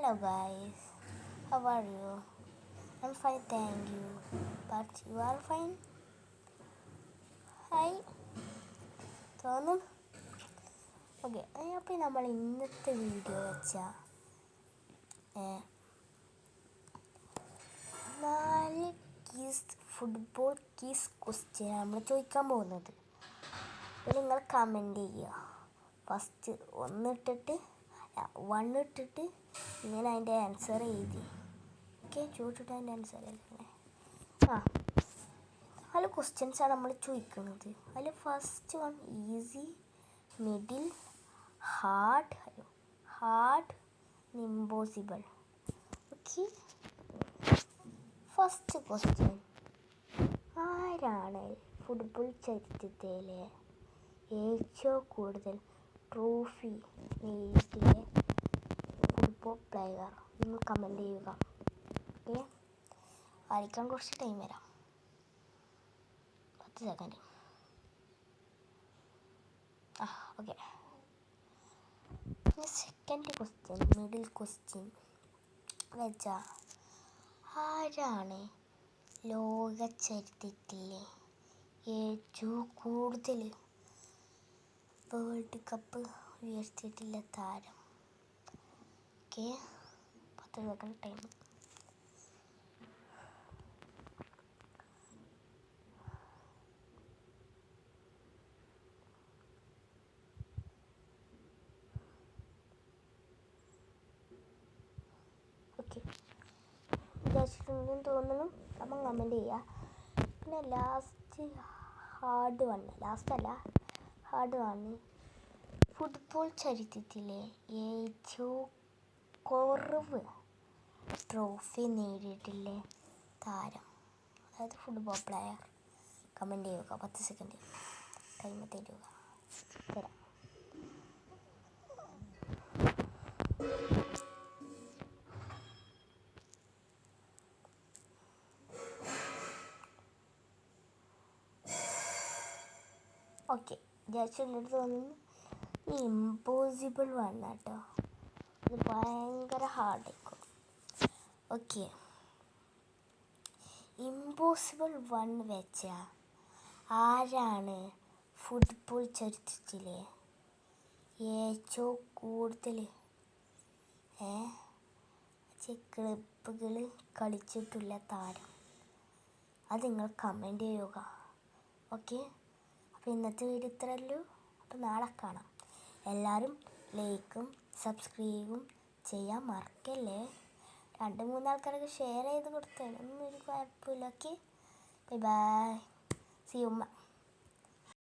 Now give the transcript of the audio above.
Hello guys, how are you? I'm fine, thank you. But you are fine? Hi, തോന്നും. Okay, അപ്പോൾ നമ്മൾ ഇന്നത്തെ video വെച്ചാൽ 4 football keys question നമ്മൾ ചോദിക്കാൻ പോകുന്നത്. അപ്പോൾ നിങ്ങൾ കമൻറ്റ് ചെയ്യുക. ഫസ്റ്റ് 1 ഇട്ടിട്ട് ഇങ്ങനെ അതിൻ്റെ ആൻസർ എഴുതി. ഓക്കെ, ചോദിച്ചിട്ട് അതിൻ്റെ ആൻസർ എഴുതണേ. 4 ക്വസ്റ്റ്യൻസാണ് നമ്മൾ ചോദിക്കുന്നത്. അതിൽ first one easy, middle, hard, impossible. Okay, first question. ആരാണ് ഫുട്ബോൾ ചരിത്രത്തിലെ ഏറ്റവും കൂടുതൽ ട്രോഫി നേടിയ ഫുട്ബോൾ പ്ലെയർ? നിങ്ങൾ കമൻറ്റ് ചെയ്യുക. ഓക്കെ, വായിക്കാൻ കുറച്ച് ടൈം വരാം, 10 second. Okay, second question, middle question വെച്ചാൽ ആരാണ് ലോക ചരിത്രത്തിലെ ഏറ്റവും കൂടുതൽ വേൾഡ് കപ്പ് ഉയർത്തിയിട്ടുള്ള താരം? Okay, 10 second time. ഓക്കെ, വിചാരിച്ചിട്ടുണ്ടെന്ന് തോന്നുന്നു. അപ്പം കമൻറ്റ് ചെയ്യുക. പിന്നെ ഹാർഡ് വണ്ണ് ഫുട്ബോൾ ചരിത്രത്തിലെ ഏറ്റവും കുറവ് ട്രോഫി നേടിയിട്ടുള്ള താരം, അതായത് ഫുട്ബോൾ പ്ലെയർ. കമൻറ്റ് ചെയ്യുക. 10 സെക്കൻഡ് ടൈം തരാം. ഓക്കെ, വിചാരിച്ചിട്ടുണ്ടെന്ന് തോന്നുന്നു. ഇമ്പോസിബിൾ വണ്ണ് കേട്ടോ, ഇത് ഭയങ്കര ഹാർഡായിരിക്കും. ഓക്കെ, ഇമ്പോസിബിൾ വണ്ണ് വെച്ചാൽ ആരാണ് ഫുട്ബോൾ ചരിത്രത്തിലെ ഏറ്റവും കൂടുതൽ ക്ലബ്ബുകൾ കളിച്ചിട്ടുള്ള താരം? അത് നിങ്ങൾ കമൻറ്റ് ചെയ്യുക. ഓക്കെ, അപ്പോൾ ഇന്നത്തെ വീഡിയോ ഇത്രയല്ലോ. അപ്പോൾ നാളെ കാണാം. എല്ലാവരും ലൈക്കും സബ്സ്ക്രൈബും ചെയ്യാൻ മറക്കല്ലേ. 2-3 ആൾക്കാരൊക്കെ ഷെയർ ചെയ്ത് കൊടുത്തേ, ഒന്നും ഒരു കുഴപ്പമില്ല. Okay, bye bye, see U.